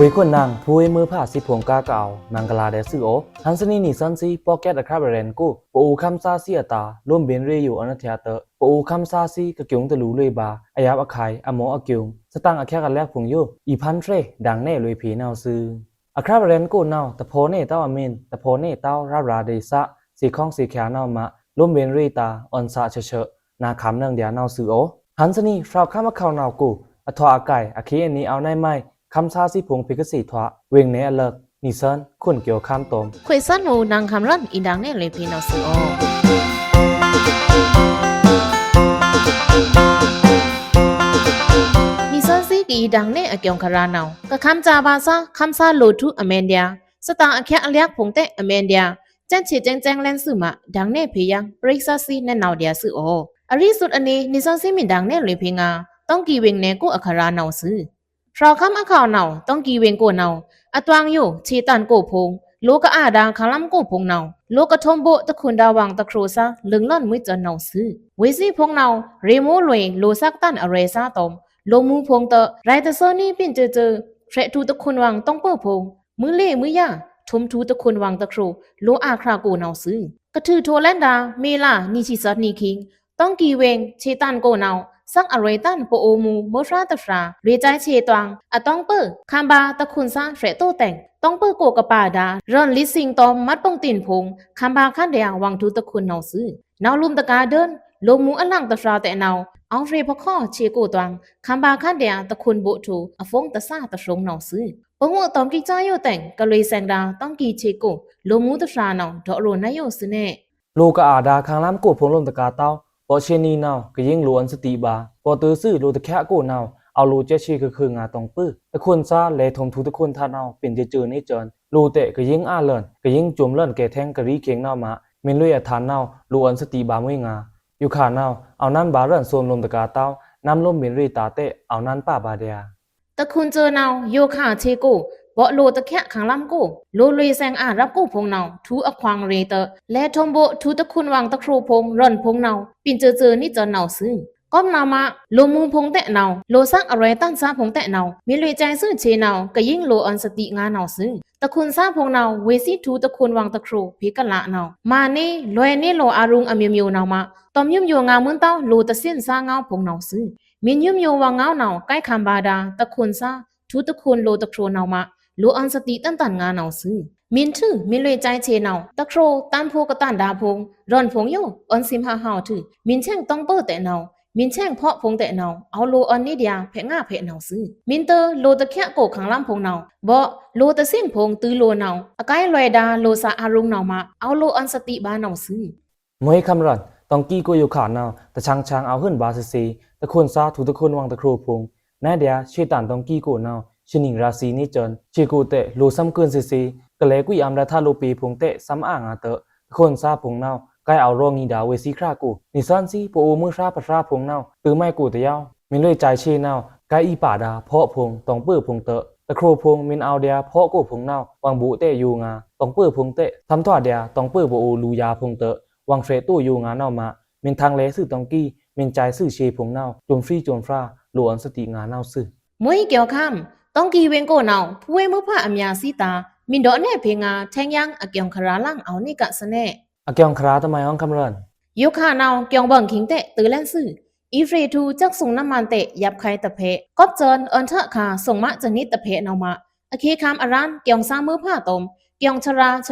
วยคนนางผู้ให้มือผ้าสิพวงกาเก่ามังกลาเดซึโอฮันสนีนิซันซีปอเก็ตอะคราบเรนกูปูคัมซาซีอตาร่วมเบนเรอยู่อนัทยาเตปูคัมซาซีกะเกียงตะลูเลยบาอายาบอะไขอะหมออะเกียงสตังอะแค่กันแลกพงอยู่อีพันเทรดังแน่ลุยผีนาวซืออะคราบเรนกูนาวตะโพเนเต้าอะมินตะโพเนเต้าราราเดซะสีข้องสีแขนาวมะร่วมเบนเรตาออนซาเฉนาคำเนืองเดียนาวซือโอฮันสนีฟราวข้ามะเขานาวกูอะทออะไก่อะเคอันนี้เอาในไม้คำซาสิพงพิกษีทวะเวงเนอเลิกนิซันคุณเกี่ยวข้ามตมควยซันหูนางคำรันอีดังแน่เลยพี่น้องสิโอนิซันสิกีดังแน่อเกียงคารานาวกะคำจาบาซาคำซาโลทุอเมนเดียสตางอแค่อเลียกพงเตอเมนเดียแจ้งเฉแจ้งแลนซึมะดังแน่เพยังปริซาซีแน่นาวเดียซึโออริสุดอันนี้นิซันสิมีดังแน่เลยเพงาต้องกีเวงแน่กูอคารานาวซึราวคำอข่าวนาวต้องกีเวงกูนาวอตวางอยู่ชีตันโกพงโลกอาดาคาลัมโกพงนาวโลกทมโบตะคุณดาวังตะครูซาลึงล่อนมุยจันนาวซื้อเวซีพงนาวเรโมลวยโลซักตันอเรซาตอมโลมูพงเตไรตะโซนี่ปิ่นเจอเฟรทูตะคุณวังต้องเปิ้พงมือเล่มือยาทุมทูตะคุณวังตะครูโลอาคราโกนาวซื้อกระทือโทแลนดาเมลานิชิซัดนิคิงต้องกีเวงชีตันโกนาวสักอเรตันโปโอมูโมฟราตฟราเรใจเชตวังอะต้องเปิ้คามบาตะคุณซาเฟรโตแต่งต้องเปิ้โกกะปาดารอนลิซิงตอมมัดปงตินพงคามบาคันเดียวังทุตะคุณนาวซื้อนาวลุมตะกาเดินโลมูอลังตะฟราแต่นาวเอาเรพะข้อเชโกตวังคามบาคันเดียตะคุณโบทูอฟงตะซาตะสงนาวซื้อปงวตอมกิจายโยแต่งกะเลยแซงดาต้องกีเชโกโลมูตะฟรานาวดอโรนายโยซึเนโลกอาดาคางล้ำกูพงลมตะกาเต้าพอเชนีนาวก็ยิ่งล้วนสติบาพอตือซื่อโลตะแคะกูนาวเอาโลเจชีคืองาตองปื้อตะคุณซาเลทมทุตะคุณทานาวเป็นเจอนี่เจินโลเตก็ยิ่งอาเลินก็ยิ่งจุ่มเลินแก่แทงกะรีเคียงนาวมาเมนลุยอทานนาวล้วนสติบามวยงาอยู่ขานาวเอานั้นบาเรนโซนลมตะกาเต้านำลมเมนรีตาเตเอานั้นป้าบาเดียตะคุณเจอนาวโยคาเชโกบ่โลตะแคะขังลำกูโลลุยแซงอารับกูพงนาวทูอควางเรเตและทมโบทูตะคุณวังตะครูพงร่อนพงนาวปิ่นเจอนี่จะนาวซึ่งก้อมนาวมาโลมูพงแตะนาวโลซักอะไรตั้นซาพงแตะนาวมีลุยใจซื่อเชนาวก็ยิ่งโลอันสติงานาวซึ่งตะคุณซาพงนาวเวซีทูตะคุณวังตะครูพิกะละนาวมานี่ลอยนี่โลอารุงอเมียวๆนาวมาตอมยุ่มโยงามึนเต้าโลตะสิ้นซาเงาพงนาวซึ่งมินยุ่มโยวังเงานาวใกล้คำบาดาตะคุณซาทูตะคุณโลตะครูนาวมาโลอันสติตันตันงานเอาซื้อมินทื่อมินเลยใจเชนาวตะโครตันโพกะตันดาพงรอนพงโยอันซิมหาหาวทื่อมินแช่งต้องเปิ้แต่นาวมินแช่งเพาะพงแต่นาวเอาโลอันนี้เดียเพง่าเพนาวซื้อมินเตอโลตะแคะโกขังลำพงนาวบ่โลตะสิ้นพงตือโลนาวอากายลอยดาโลซาอารุงนาวมาเอาโลอันสติบานาวซื้อมวยคำรันต้องกี้กูอยู่ขานาวตะช้างเอาขึ้นบาซีตะคุณซาถูตะคุณวังตะครูพงแน่เดียเชตันต้องกี้กูนาวชนิงราศีนี้จนชีกูเตะลูซ้ำเกินซีกะเลกุยอำดาทาลูปีพงเตะซ้ำอ่างอาเตะคนซาพงนาวใกล้เอาโรงงีดาเวซีครากูนิซันซีปูมือซาปะซาพงนาวตือไม่กูเตะยาวมินเลยใจเชนาวใกล้อีป่าดาเพาะพงต้องปื้อพงเตะตะครูพงมินเอาเดียเพาะกูพงนาววังบุเตะอยู่งาต้องปื้อพงเตะทำทอดเดียต้องปื้อปูลูยาพงเตะวังเฟตู้อยู่งานาวมามินทางเลซื่อต้องกี้มินใจซื่อเชพงนาวจุมฟรีจนฟราหลวนสติงานาวซื่อมวยเกี่ยวข้ามต้องกีเวงโกนาวผู้เวมุพะอเมียสีตามินดอเนเพงาแทงยังอเกียงคราลังเอานี่กะสะเนอเกียงคราทำไมห้องคำรันยุคานาวเกียงบังคิงเตะตือแลนซื่ออีเฟรทูจักส่งน้ำมันเตะยับไข่ตะเพกอบเจินอันเถอะค่ะส่งมะจะนิดตะเพนาวมาอเคคามอารันเกียงซามือผ้าตมเกียงช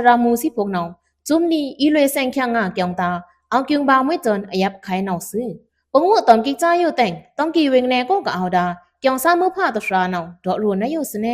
รามูสิพวกนาวจุมนีอีเลยแซงแข็งงาเกียงตาเอาเกียงบาวไม่เจินยับไข่นาวซื่อปงวตอมกิจายอยู่แต่งต้องกีเวงแนก็กะเอาดาเกียงซามือผ้าตะฟรานาวดอรูนายอยู่สเน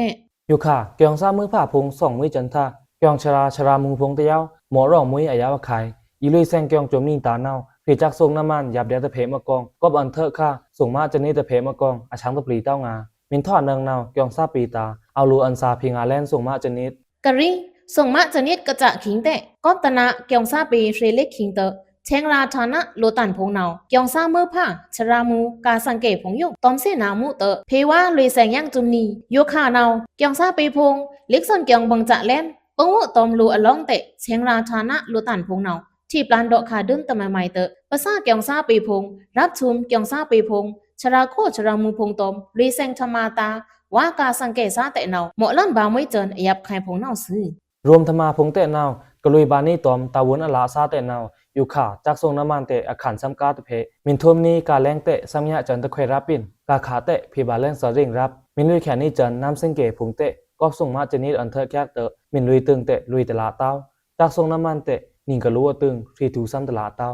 อยู่ค่ะเกียงซามือผ้าพงส่องมือจันทาเกียงชรามูพงเตียวหมอร้องมืออายาวไข่อีลุยแซงเกียงจมนี่ตาเนาเพจักส่งน้ำมันยับเดียตะเพมะกองก็อันเถอะค่ะส่งมาจะนี่ตะเพมะกองอาช้างตะปรีเต้างามินทอดเนืองเนาเกียงซาปีตาเอาลูอันซาพิงาแลนส่งมาจะนิดกะรีส่งมาจะนิดกะจะขิงเตะก็ตนะเกียงซาปีเฟรเล็กขิงเตเชงราธานะโลตันพงนาวเกียงซามือผ้าชรามูกาสังเกตพงยุตอมเสนามูเตเพว่าลุยแสงยังจุมนีโยคานาวเกียงซาปีพงเล็กส่วนเกียงบังจะแลนปงวตอมลูอลองเตเชงราธานะโลตันพงนาวที่ปลานดอกขาดึงตะมาใหม่เตภาษาเกียงซาปีพงรับชุมเกียงซาปีพง ชราโคชรามูพงตอมรีเซงธรรมาตาว่ากาสังเกษาแต่เนาเหมาะลั่นบามวยเจินยับไข่พงเนาซื้อรวมธรรมาพงเตะนาวกลุยบานีตอมตาวนอลาซาเตะนาวอยู่ขาจากทรงน้ำมันเตะอาขันซัมกาตะเพมินทมนี้กาแรงเตะซัมยะจันตะเควรับปินกาขาเตะพีบาเลนสริงรับมินลุยแขนนี้จันน้ำเส้นเกพงเตะก็ส่งมาเจนิดอันเทอแคกเตะมินลุยตึงเตะลุยตลาเต้าจากทรงน้ำมันเตะนิงกะลัวตึงทรีทูซัมตลาเต้า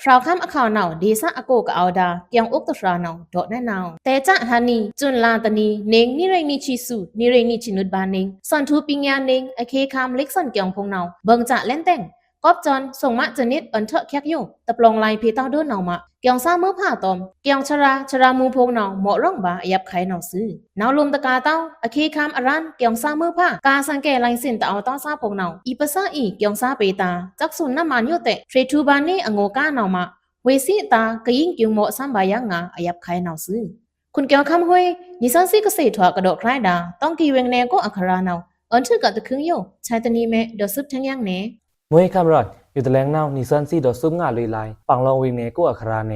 ฟราวคัมอข่าวเนาดีซะอโกกเอาดาเกียงอุกตฟราเนาดอแน่เนาแต่จะฮันนี่จุนลาตนีเนงนี่เรนี่ชิสุนี่เรนี่ชินุดบาเนงสันทูปิญญาเนงอเคคามเล็กสันเกียงพงเนาเบิงจะเล่นแต่งกอบจอนส่งมาจนิดอันเถอะแคกอยู่ตะปลงลายพีเต้าเดินเนามาเกียงซ่ามือผ้าตอมเกียงชรามูพงเนาเหมาะร่องบายับไข่เนาซื้อเนาลมตะกาเต้าอเคคามอรันเกียงซ่ามือผ้ากาสังเกลายสินตะเอาต้าซาพงเนาอีปะซาอีเกียงซ่าเปตาจักสุนน้ำมันอยู่เตะเทรทูบานนี่องโงกาเนามาเวซีตากะยิ่งกิวเหมาะซ้ำบายังงาอยับไข่เนาซื้อคุณเกียวคำห้วยนิสันซีก็เสียถอกระโดดคล้ายดาต้องกีเวงแนก็อัคราเนาอันชื่อกะตะคึงโยชายตนีเมเดซึบทั้งยังเนมวยคำรอดอยู่ตะแรงนาวนิสันซีดอซุปงาลุยลายปังลองวิงเนกูอัคราเน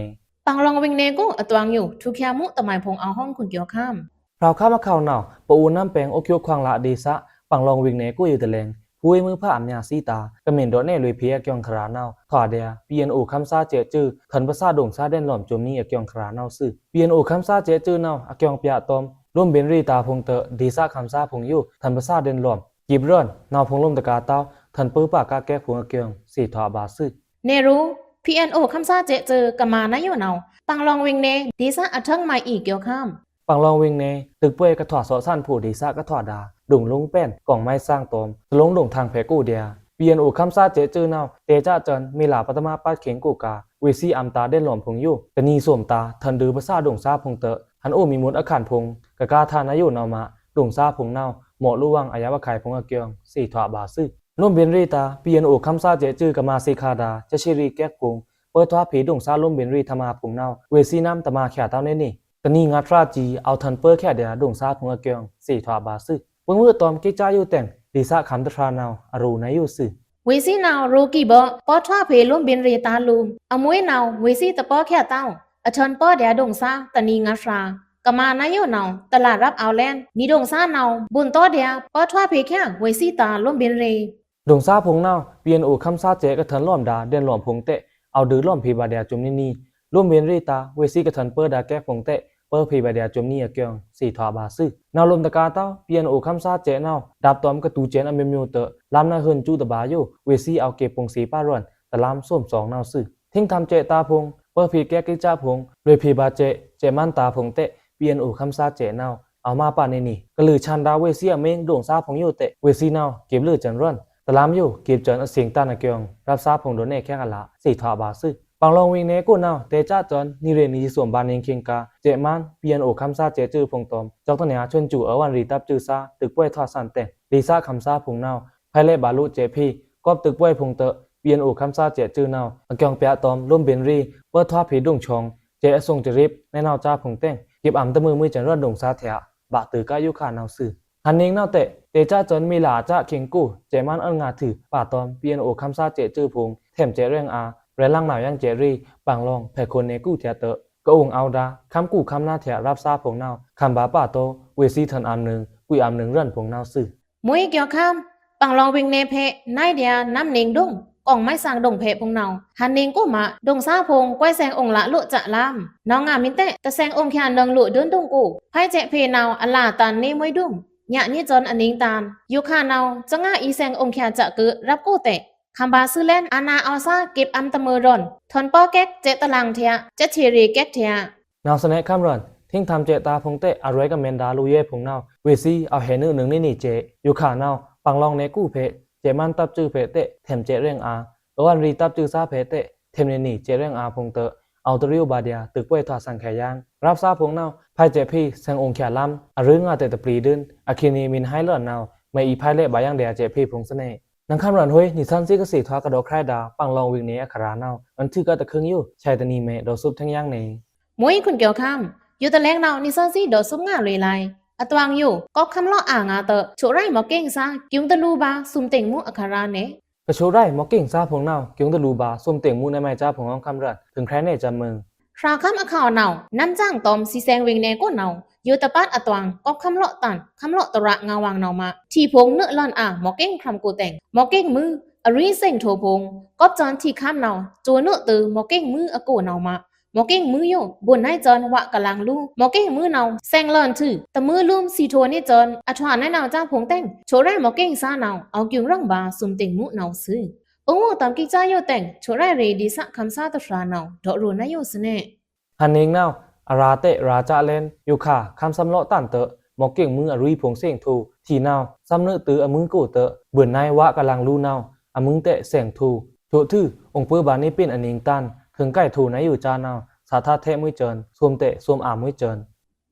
ปังลองเวงเนก็อตวางอยู่ทุกยามุตะหมายพงเอาห้องคุณเกียวข้ามเราข้ามาข่าวหนาวปะอูน้ำแปงโอคิวควางละดีซะปังลองวิงเนกูอยู่ตะแรงผู้มือผ้าอัมยาซีตากระเม็นโดนเน่ลุยเพียเกียงคราเนาถอดเดียปียนโอคำซาเจจื้อขันภาษาดงซาเด่นหล่อมจมนี้เกียงคราเนาซื่อปียนโอคำซาเจจื้อเนาเกียงเปียตอมร่วมเบนรีตาพงเตอดีซาคำซาพงยู่ขันภาษาเด่นหล่อมกีบร้อนนาวพงลมตะกาเต้าขันปื้อปากกาแก้พงเกียงสี่ถอบาซื่อเนรู้ PNO คำซาเจเจอกะมานะอยู่เนาปังลองเวงเนดีซาอัทังมาอีกเกี่ยวข้ามปังลองวิงเนตึกเป้ยกระถอดโซสั้นผู้ดีซากระถอดดาดุ่งลุงแป้นกล่องไม้สร้างตอมลงด่งทางแผกูเดียเปียนโอคำซาเจจื้อเนาเตจ้าจันมีหลาปัตมาปาดเข็งกูกาเวซีอัมตาเด่นหล่อมพงยู่กะนีสวมตาทันดือภาษาดงซาพงเตอหันโอมีมุดอาคารพงกะกาทานายุเนามาดงซาพงเนาเหมาะลุวังอายาวะไข่พงเกียงสี่ถอบาซึนุ่มเบนรีตาเปียนโอคำซาเจจื้อกะมาซีคาดาจะชิรีแก้กงเปิดทว่าผีดงซาลุ่มเบนรีธรรมาพงเนาเวซีน้ำตมาแขเต้าเน่นี่กะนีงัดราจีเอาทันเปอร์แค่เดียดงซาพงเกียงสี่ถอบาซึเมื่อตอมกิจ้าอยู่แต่งดีซาคำตะทราเนาอรูนายอยู่ซึเวซีนาวโรกีบปอทว่าเพลุมเบนเรตาลุมอมวยนาวเวซีตะปอแค่เต้าอชันปอเดียดงซาตะนีงัสรากะมานายุนาวตลาดรับเอาแลนนีดงซานาวบุญโตเดียปอทว่าเพแค่เวซีตาลุมเบนเรดงซาพงเนาเปียนโอคำซาเจกะเถินล้อมดาเด่นหล่อมพงเตะเอาดื้อล้อมพีบาเดียจุมนี่ร่วมเบนรีตาเวซีกะเถินเปอร์ดาแก้พงเตะเปอร์พีบาเดียจุมนี่เกียงสี่ถอบาซึนาวลมตะกาเต้าเปียนโอคำซาเจนาวดับตอมกะตูเจนอเมมิวเตอลามนาเฮินจูตะบาอยู่เวซีเอาเก็บพงสีป้ารอนตะลามส้มสองนาวซึทิ้งทำเจตาพงเปอร์พีแก้กิจ้าพงโดยพีบาเจมันตาพงเตะเปียนโอคำซาเจนาวเอามาป่าในนี่กะลือชันดาเวซีเมงดงซาพงอยู่เตะเวซีนาวเก็บลือจันร่อนตะลามอยู่เก็บจันเสียงตานะเกียงรับซาพงโดนเนแค่กันละสี่ถอบาซึปังลองวิงเนกูนาวเตจ้าจอนนิเรนีส่วนบานเองเคียงกาเจมันเปียนโอคำซาเจจื้อพงตอมจอกตะเนียชนจู่อวันรีตับจื้อซาตึกป่วยทอดสันแต่ดีซาคำซาพงนาวไพเล่บาลุเจพีกอบตึกป่วยพงเตเปียนโอคำซาเจจื้อนาวอเกียงเปียตอมร่วมเบนรีเปิดทอดผีดงชองเจอทรงจริบในนาวจ้าพงเต้งเก็บอ่ำตะมือจันรอดดงซาเถะบะตือกายุขานาวซื่อฮันเองนาวเตจ้าจอนมีหลาจ้าเคียงกู้เจมันอันงาถือป่าตอมเปียนโอคำซาเจจื้อพงแถมเจเรื่องอาเรลังหนาวยังเจรีปังลองแผ่คนเนกู้เถอะเตก็องเอาดาคำกู้คำหน้าเถอะรับซาพงนาวคำบาป่าโตเวซีทันอันหนึ่งกุยอันหนึ่งเรื่อนพงนาวซื่อมวยเกี่ยวข้ามปังลองเวงเนเพนายเดียน้ำเนงดงกล่องไม้สร้างดงเพพงเนาฮันเนงก็มาดงซาพงก้อยแซงองละลุจะลามน้องงามินเตะตะแซงองแค่นังลุเดินดงกูไพ่เจเพนาวอัลลาตันเนมวยดุงnhạนี่จนอันนิงตานยุคาเนาจะง่าอีแซงองแค่จะเกิดรับกู้เตะคำบาซื้อเล่นอานาเอาซาเก็บอัมตะมือรอนทนป้อแก๊กเจตะลังเทียเจเชรีแก๊กเทียนาวสนะข้ามรอนทิ้งทำเจตาพงเตอารวยกับเมนดาลูเย่พงนาวเวซีเอาเฮนึหนึ่งนี่เจยุคาเนาปังลองเนกู้เพเจมันตับจื้อเพเตแถมเจเรื่องอาวันรีตับจื้อซาเพเตเทมนี่เจเรื่องอาพงเตเอาตริวบาเดียตึกป่วยถอดสังแขยางรับซาพงเนาไพ่เจพี่แซงองแขลำอรึงอาเตตปรีดินอาคินีมินไฮเลินเนาไม่อีไพ่เล่บายังเดียเจพี่พงเสน่นังข้ามรันห้วยนิสันซีก็สีทว่ากระโดดคล้ายดาปังลองวิ่งนี้อัคราเนามันถือก็ตะคึงอยู่ชายตะนีเมโดซุบทั้งย่างเนมวยคุณเกี่ยวข้ามอยู่ตะแรงเนานิสันซีโดซุบง่าเลยไลอัตวังอยู่ก็คำล้ออ่างอาเตโชไรหมอเก่งซากิวตะลูบาซุมเต็งมุอัคราเนกระโชได้หมอเก่งซาพงเนากิวตะลูบาซุมเต็งมุในไม้จ้าพงอ้อมคำรันถึงใครเนจำมึง คราคัมอข่าวเนาน้ำจ้างตอมสีแสงเวงแนก็เนาอยู่ตะปัดอตวงก็คำเลาะตันคำเลาะตระงาวางเนามาที่พงเนื้อลอนหมอเก้งคำกูแต่งหมอเก้งมืออรีเซ็งโทพงก็จอนที่ข้ามเนาโจเนื้อตือหมอเก้งมืออโกเนามาหมอเก้งมือโยบนให้จอนวะกะลังลูหมอเก้งมือเนาแซงลอนถือแต่มือลุ่มสีโทนี่จอนอทวานให้เนาจ้างพงแต่งโชไรหมอเก้งซาเนาเอากิงรังบาซุมเต็งมุเนาซื้อองค์ตามกิจายโยแต่งโชไรเรดีสะคำซาตะฟราเนาดอกรูนายโยสเนฮันเองนาวอาราเตราจาเลนอยู่ค่ะคำสำเลาะตันเตะหมอเก่งมืออรุยผงเสียงทูที่นาวซ้ำเนื้อตืออมึงกูเตะเบื่อนายวะกำลังลู่นาวอมึงเตะเสียงทูโถทื่อองค์เปื้อบานนี้เป็นอันเองตันถึงใกล้ทูนายอยู่จานาวสาธาเทมุ้ยเจินสวมเตะสวมมุ้ยเจิน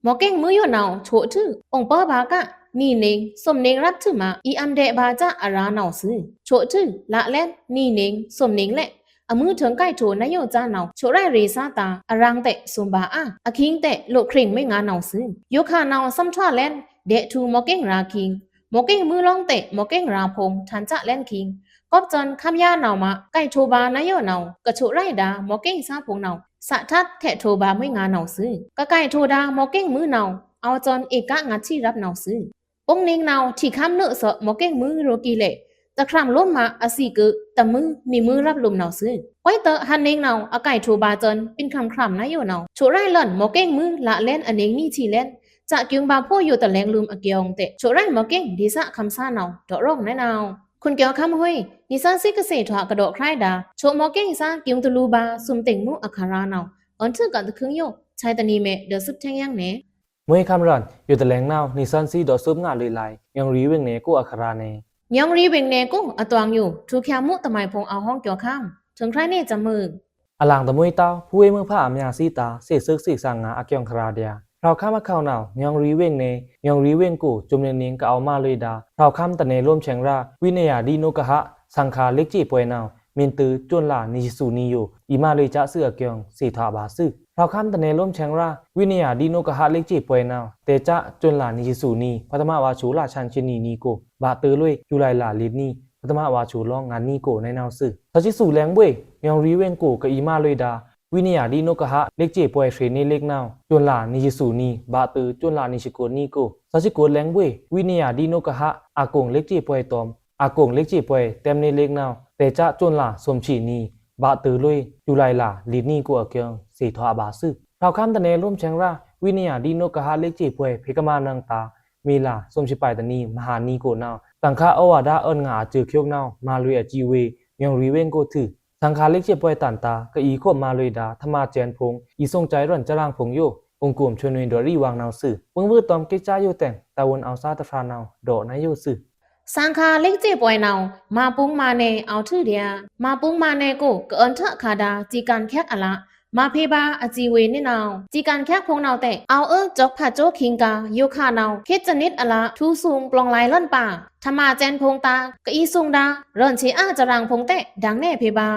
หมอเก่งมือโยนาวโถทื่อองค์เปื้อบากะนี่เนงสมเนงรับถือมาอีอัมเดบาจาอาราเนาซื้อโถทื่อละเล่นนี่เนงสมเนงแหละอมือถึงใกล้โถนายโยจาเนาโชไรเรซาตาอารังเตะสุมบาอคิงเตะโลคริงไม่งานเนาซื้อโยคาเนาซัมทวาเล่นเดทูหมอเก่งราคิงหมอเก่งมือลองเตะหมอเก่งราพงทันจะเล่นคิงกอบจนคำยาเนามาใกล้โทบานายโยเนากะโชไรดาหมอเก่งซาพงเนาสะทัดแค่โทบาไม่งานเนาซื้อกะไก่โทดาหมอเก่งมือเนาเอาจนเอกะงัดที่รับเนาซื้อปงเนงเนาที่คำเนื้อเสหมอเก่งมือโรกีเล่ตะครามล้มมาอสีกึตะมือมีมือรับลมเนาซื้อไว้เตอฮันเนงเนาอาไก่โทบาจนเป็นคำครำนายโยเนาโชไรหล่อนหมอเก่งมือละเล่นอันเนงนี่ทีเล่นจะกิงบาพ่ออยู่ตะแลงลืมอเกียงเตะโชไรหมอเก่งดีซะคำซ่าเนาดอกร้องแน่เนาคุณเกียวคำห้วยนิสันซิกเษตรกระโดดใครดาโชหมอเก่งซ่ากิงตุลูบาซุมเต็งมุอาคาราเนาอันทึกกันตะคึงโยชายตะนีเมเดอซึบแทงยังเนมวยคำรันอยู่ตะแลงนาวนิสันซีดอซุบงาเลยลายยังรีเวงเนกูอัคราเนยังรีเวงเนกูอตวงอยู่ทุกยามุตะไมพงเอาห้องเกี่ยวข้ามถึงใครเนจะมืออลังตะมวยเต้าผู้เอมือผ้าอามยาซีตาเสซึกสิสังงาอาเกียงคราเดียเราข้ามมาเข้าหนาวยองรีเวงเนยองรีเวงกูจุมเนนิงก็เอามาเลยดาเราข้ามตะเนร่วมแฉงราวินยาดีโนกะหะสังคาเล็กจีป่วยนาวมินตือจวนลานิสูนีอยู่อีมาเลยจะเสือเกียงสีทาบาซึเราข้ามตะเนร่วมแฉงราวินยาดีโนกะหะเล็กจีป่วยนาวเตจะจวนลานิสูนีพัตมาวาชูราชันชินีนีโกบาตือลุยจุไลลาลินีพัตมาวาชูลองงานนีโกในนาวซึทจิสูแรงเว้ยยองรีเวงกูกับอีมาเลยดาวินยาดีโนกะหะเล็กจีป่วยเทรนีเล็กนาวจวนลานิสูนีบาตือจวนลานิชิโกนีโกทจิโกแรงเว้ยวินยาดีโนกะหะอากงเล็กจีป่วยตอมอากงเล็กจีป่วยเต็มในเล็กนาวเตจะจวนลาสมฉีนีบาตือลุยจุไลลาลินีโกอาเกียงสีทอบาซึเราข้ามตะเนร่วมแฉงราวินยาดีโนกะหะเล็กจีป่วยเพกมานังตามีลาสมชิปายตะนีมหานีโกนาวตังคาอวาดาเอินงาจือเคียวนาวมาลุยอจีเวยองรีเวงโกถือสังคาเล็กจีป่วยตันตากะอีควบมาลุยดาธรรมาเจนพงอีทรงใจร่อนจะร่างพงโยองกลุ่มชวนเวดอรี่วางนาวสื่อเบิ่งวืดตอมเกจ้าโยแต่งตะวนเอาซาตะฟรานาวโดนายโยสื่อสังคาเล็กเจ็บป่วยเนามาปุ้งมาเนเอาทื่อเดียมาปุ้งมาเนกูกอันเถอะคาดาจีการแคกอะละมาเพบาอจีเวนี่นาวจีการแคกพงนาวแต่เอาจกผาโจคิงกาโยคานาวคิดจะนิดอะละทูซุงปลองลายล่อนป่าธรรมาแจนพงตากะอีซุงดาร่อนเชอาจะรังพงแต่ดังแน่เพบา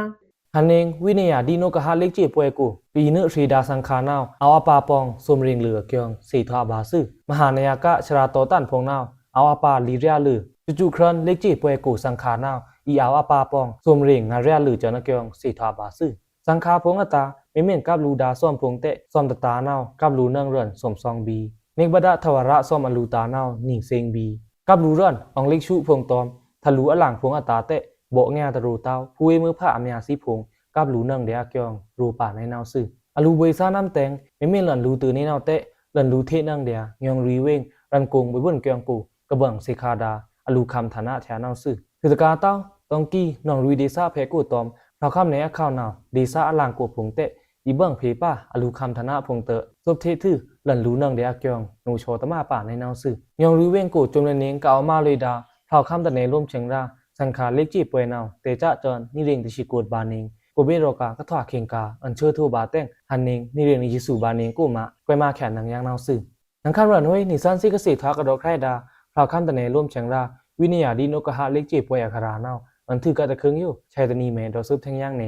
ฮันเองวินยาดีโนกะหะเล็กจีป่วยกูปีเนทรีดาสังคานาวเอาอปาปองสมเริงเหลือเกียงสีทอบาซึมหานายกะชราโตตันพงนาวเอาอปาลีเรียลือจู่ๆครันเล็กจีป่วยกูสังขานาวอีเอาอปาปองสมเริงงาเรียลือจนะเกียงสีทอบาซึสังคาพงอตาไม่เหม็นกับลูดาซ่อมพงเตะซ่อมตะตานาวกับลูเนืองเรือนสมซองบีเนกบดาทวระซ่อมอลูตานาวนิ่งเซงบีกับลูเรือนอองเล็กชุพงตอมทะลุอหลังพงอตาเตะโบแงตะรูเต้าผู้มือผ้าอามยาสีพงกับลูเนืองเดียเกียงรูป่าในนาวซึอลูเบยซ่าน้ำแตงไม่เหม็นหลันลูตือในนาวเตะหลันลูเทนังเดียยองรีเวงรันกงไปบนเกียงกูกระเบิงเซคาดาอลูคำฐานะแถวนาวซึคือตะกาเต้าตองกี้น้องรุยเดซ่าเพกูตอมเราคำในข่าวนาวเดซ่าอลังกูพงเตะอีเบิ่งเพป้าอลูคำฐานะพงเตะซบเททื่อหลันลูเนืองเดียเกียงนูโชตมาป่าในนาวซึยองรีเวงกูจมเลนิงกเอามาเลยดาเราคำตะเนร่วมเชียงราสังขารเล็กจีป่วยนาวเตจะจอนนิเรงติชิกูดบานิงกูเบโรกากะถวาเข่งกาอันเชิดทูบาเต้งฮันเนงนิเรงนิจิสูบานิงกูมะกวยมาแขนนังยางนาวซึนังคันรันห้วยนิสันซิกสิทากระดอกไครดาเราคำตะเนร่วมเชียงราวินยาดีโนกะหะเล็กจีป่วยอาคารานาวมันถือกะตะคึงอยู่ชายตะนีเมดอซึบแทงย่างเน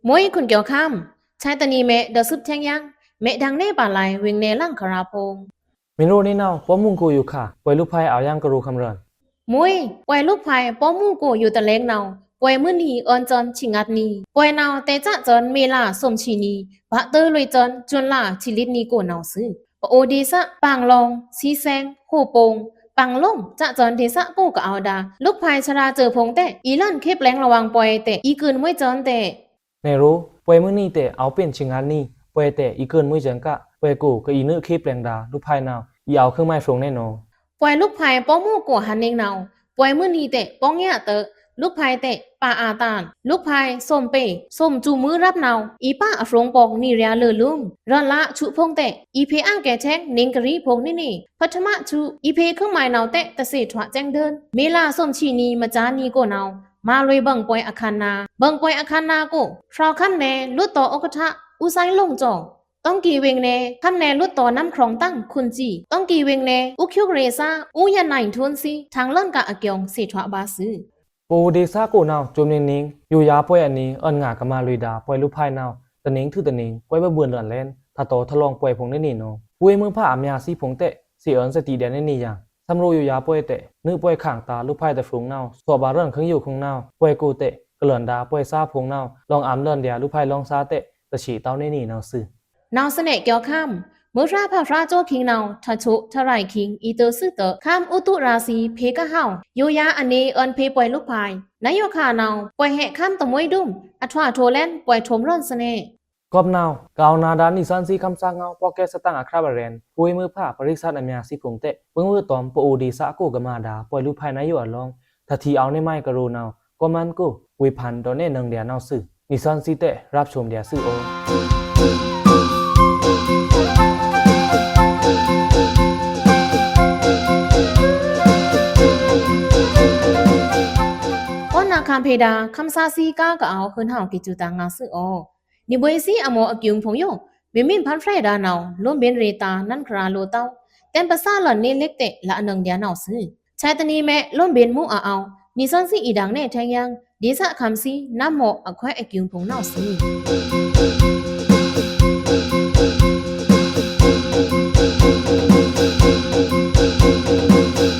มวยคุณเกี่ยวข้ามชายตะนีเมดอซึบแทงย่างเมดังเน่ป่าลายเวงเนลังคราพงเมโรนี่นาวป้อมุงกูอยู่ค่ะป่วยลูกไผ่เอาย่างกระรูคำรันมวยป่วยลูกไผ่ป้อมูกูอยู่ตะเล็งนาว ป่วยมื้อนี้ออนจอนชิงัดนี้ป่วยนาวแต่จะจอนเมลาสมชีนีบะเตอร์ลวยจอนจุนลาชิลิดนี้โกนาวซื้อปะโอเดซะปางลองซีแซงโฮโปงปังล่มจะจอนเดซะโกกะเอาดาลูกภายชราเจอพงแต่อีลั่นเคปแรงระวังป่วยแต่อีกืนมวยจอนแต่ในรู้ป่วยมื้อนี้แต่เอาเป็นชิงานนี้ป่วยแต่อีเกินมื้อจังกะป่วยกูก็อีนึเคแปลงดาลูกภายนาวอีเอาเครื่องไม้ฟงแน่นอนป่วยลูกภายป้อมู่กัวหันเองนาวป่วยมื้อนี้แต่ป้องแย่เตอลูกภายแต่ปาอาตานลูกภายส้มเปส้มจูมือรับนาวอีป้าอฟรงปองนี่เรียเลอลุ่มรอนละชุพงแต่อีเพอ่างแก่แช้งนิงกะรีพงนี่พัทมะชุอีเพเครื่องหมายนาวแต่ตะเสถวะแจ้งเดินเมลาส้มชีนีมาจานีโกนาวมาเลยบังป่วยอาคารนาบังป่วยอาคารนาโกฟราวคันแนลุดต่ออกทะอุไซลงจองต้องกีเวงแนคันแนลุดต่อน้ำครองตั้งคุณจีต้องกีเวงแนอุคิวเรซาอุยันไหนทุนซีทางเล่นกะอเกียงเสถวะบาซือปูเดซาโกนาวจมนิงอยู่ยาป่วยอันนี้เอิ้นงากะมาลุยดาป่วยลูกภายนาวตะนิงถือตะนิงป่วยบ่เบื่อเลือนแล่นถ้าโตทะลองป่วยพงได้นี่เนาะป่วยมือผ้าอำยาซีพงเตะสิเอิ้นสติแดนได้นี่อย่างสำรู้อยู่ยาป่วยเตะนึกป่วยข้างตาลูกภายแต่ฟรุงนาวสวบาเรื่องเครื่องอยู่ของนาวป่วยกูเตะกะเลือนดาป่วยซาพงนาวลองอำเลือนเดียลูกภายลองซาเตะตะฉีเต้าในนี่นาวซื่อนาวเสน่เกี่ยวข้ามเมื่อราพาราโจคิงนาวทะชุทะไรคิงอีเตอร์ซึเตอข้ามอุตุราศีเพกะเฮาโยยาอันนี้เอินเพป่วยลูกภายนายโยคานาวป่วยแหะข้ามตะมวยดุ้มอัทวาโทแลนป่วยทมร่อนเสน่กอบนาวกาวนาดานิสันซีคำสร้างเงาปอแกสตังอัคราบาเรนป่วยมือผ้าปริษัทอเมียซีพงเตะเบิ่งมือตอมปอูดีสะโกกะมาดาป่วยลูกภายนายโยอลองถ้าทีเอาในไม้กะโรนาวก็มันกูวิพันธ์ตอนนี้นึงเดียนาวซื่อนิสันซีเตะรับชมเดียซื่อโอนาคามเพดาคำซาซีก้ากะเอาขึ้นเฮากิจูตางาซึออนิบวยซีอโมอกิยุงพงโยเมมินพันเฟรดานาวล้มเบนเรตานันคราโลเตาเต็มภาษาหล่อนเนเล็กเตละนึงเดียนาวซึชายตนีแม่ล้มเบนมูเอานิซันซีอีดังแน่แทงยังดีสะคำซีน้ำหมออควายอกิยุงพงนาวซึ